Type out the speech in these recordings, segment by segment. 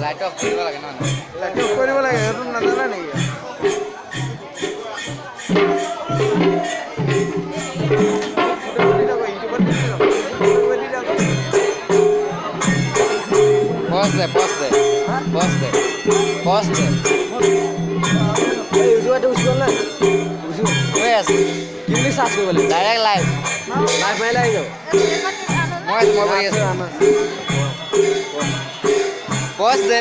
light off কৰিব লাগে ন light off কৰিব লাগে সেইটো নাজানা নেকি পজ দে ইউটিউবতে উঠিব না হৈ আছে কি বুলি চাৰ্চ কৰিব লাগিব ডাইৰেক্ট লাইভ মাৰিলে আহি যাব মই কৰি আছো পজ দে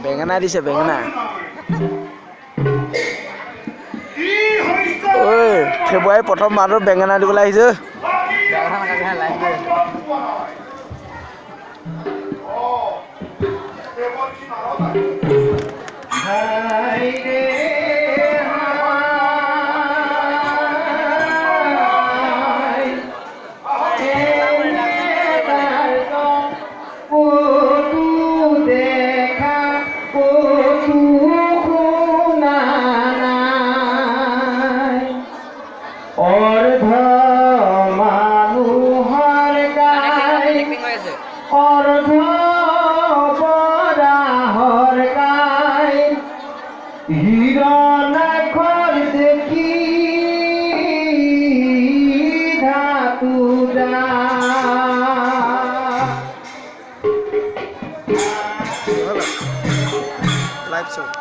বেঙেনা দিছে বেঙেনা ঐ ফেব্ৰুৱাৰী প্ৰথম মাহত বেঙেনা দিবলৈ আহিছে লাইভ শ্ব'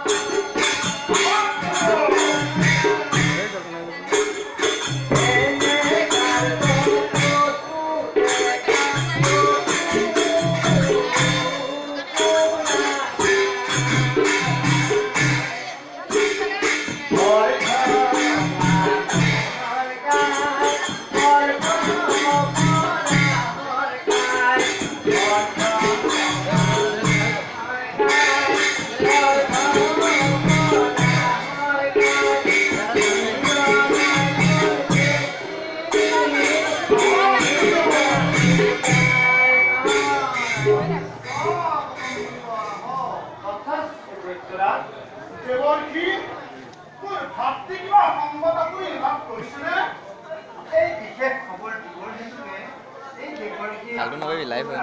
ভালটো নকৰিবি লাইভ হয়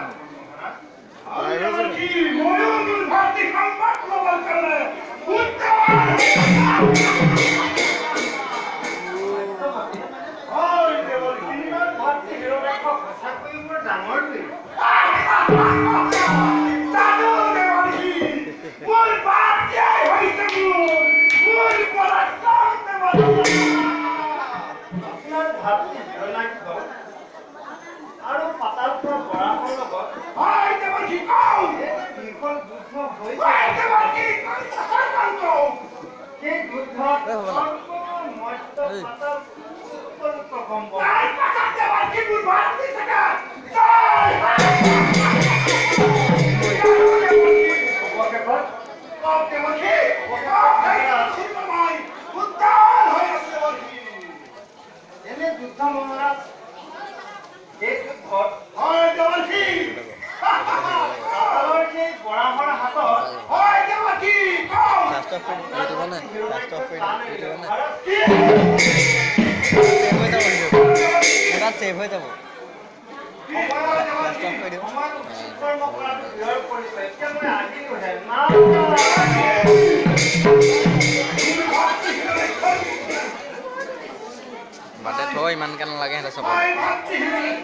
আৰু পাতাৰ পৰা বৰাহৰ লগত সেভ হৈ যাব বাটে থৈ ইমানকে নালাগে সিহঁতে চাব